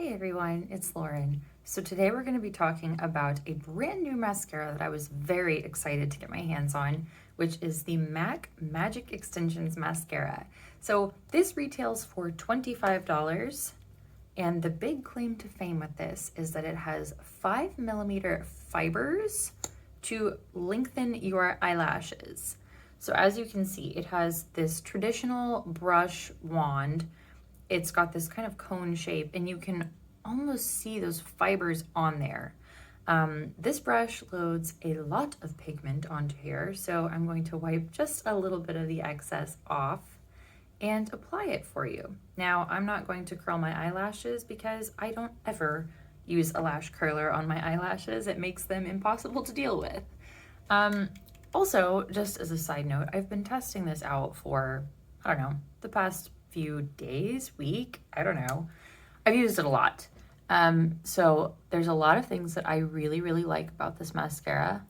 Hey everyone, it's Lauren. So today we're going to be talking about a brand new mascara that I was very excited to get my hands on, which is the MAC Magic Extensions Mascara. So this retails for $25, and the big claim to fame with this is that it has 5mm fibers to lengthen your eyelashes. So as you can see, it has this traditional brush wand. It's got this kind of cone shape, and you can almost see those fibers on there. This brush loads a lot of pigment onto here, so I'm going to wipe just a little bit of the excess off and apply it for you. Now, I'm not going to curl my eyelashes because I don't ever use a lash curler on my eyelashes. It makes them impossible to deal with. Also, just as a side note, I've been testing this out for, I don't know, the past few days, week, I don't know. I've used it a lot. So there's a lot of things that I really, really like about this mascara.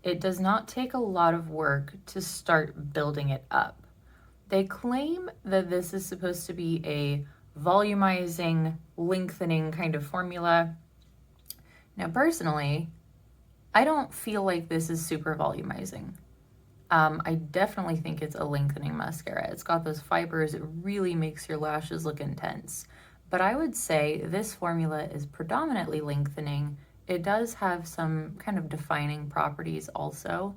It does not take a lot of work to start building it up. They claim that this is supposed to be a volumizing, lengthening kind of formula. Now, personally, I don't feel like this is super volumizing. I definitely think it's a lengthening mascara. It's got those fibers. It really makes your lashes look intense. But I would say this formula is predominantly lengthening. It does have some kind of defining properties also.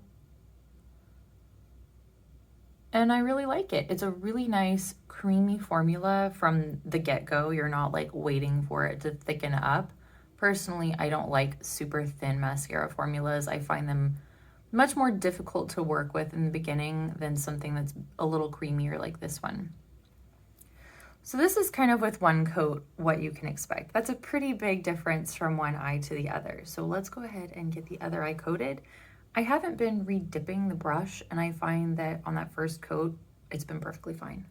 And I really like it. It's a really nice creamy formula from the get-go. You're not like waiting for it to thicken up. Personally, I don't like super thin mascara formulas. I find them much more difficult to work with in the beginning than something that's a little creamier like this one. So this is kind of with one coat what you can expect. That's a pretty big difference from one eye to the other. So let's go ahead and get the other eye coated. I haven't been re-dipping the brush, and I find that on that first coat, it's been perfectly fine.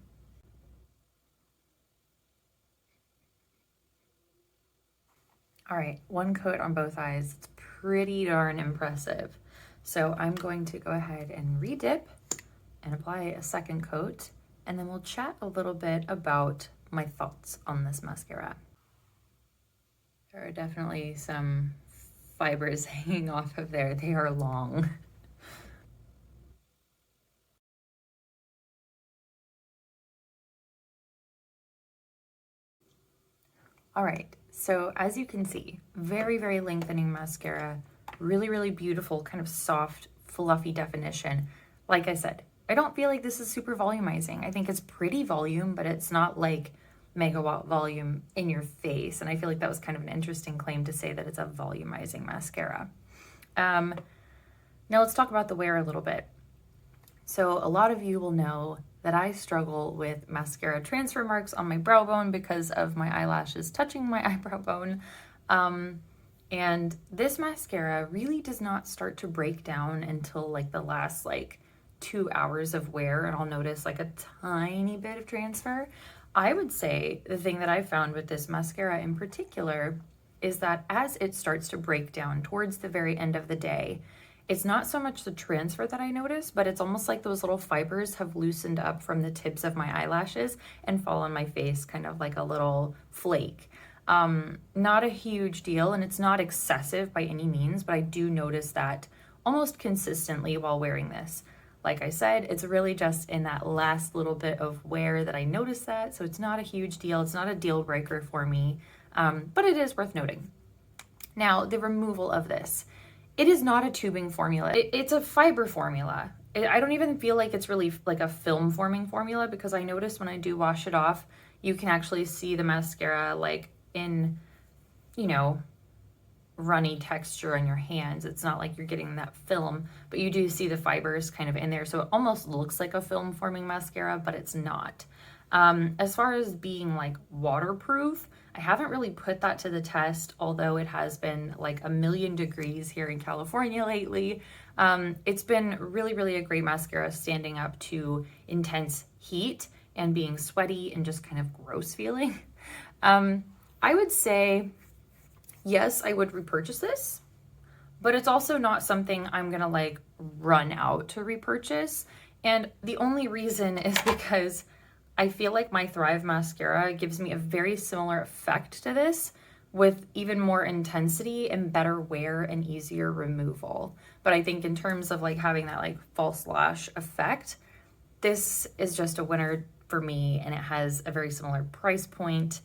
All right, one coat on both eyes. It's pretty darn impressive. So I'm going to go ahead and re-dip and apply a second coat, and then we'll chat a little bit about my thoughts on this mascara. There are definitely some fibers hanging off of there. They are long. All right, so as you can see, very, very lengthening mascara, really, really beautiful, kind of soft, fluffy definition. Like I said, I don't feel like this is super volumizing. I think it's pretty volume, but it's not like megawatt volume in your face. And I feel like that was kind of an interesting claim to say that it's a volumizing mascara. Now let's talk about the wear a little bit. So a lot of you will know that I struggle with mascara transfer marks on my brow bone because of my eyelashes touching my eyebrow bone. And this mascara really does not start to break down until like the last 2 hours of wear, and I'll notice like a tiny bit of transfer. I would say the thing that I found with this mascara in particular is that as it starts to break down towards the very end of the day, it's not so much the transfer that I notice, but it's almost like those little fibers have loosened up from the tips of my eyelashes and fall on my face, kind of like a little flake. Not a huge deal, and it's not excessive by any means, but I do notice that almost consistently while wearing this. Like I said, it's really just in that last little bit of wear that I notice that, so it's not a huge deal. It's not a deal breaker for me, but it is worth noting. Now, the removal of this. It is not a tubing formula. It's a fiber formula. I don't even feel like it's really like a film forming formula, because I noticed when I do wash it off, you can actually see the mascara like in, runny texture on your hands. It's not like you're getting that film, but you do see the fibers kind of in there. So it almost looks like a film forming mascara, but it's not. As far as being like waterproof, I haven't really put that to the test, although it has been like 1,000,000 degrees here in California lately. It's been really, really a great mascara standing up to intense heat and being sweaty and just kind of gross feeling. I would say, yes, I would repurchase this, but it's also not something I'm gonna run out to repurchase. And the only reason is because I feel like my Thrive mascara gives me a very similar effect to this, with even more intensity and better wear and easier removal. But I think in terms of like having that like false lash effect, this is just a winner for me, and it has a very similar price point,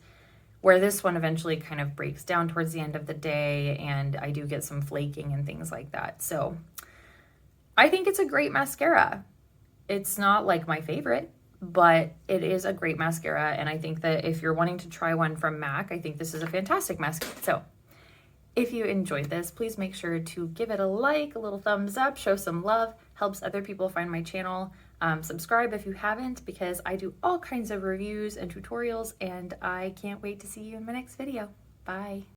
where this one eventually kind of breaks down towards the end of the day, and I do get some flaking and things like that. So I think it's a great mascara. It's not like my favorite, but it is a great mascara, and I think that if you're wanting to try one from MAC, I think this is a fantastic mascara. So if you enjoyed this, please make sure to give it a like, a little thumbs up, show some love, helps other people find my channel. Subscribe if you haven't, because I do all kinds of reviews and tutorials, and I can't wait to see you in my next video. Bye.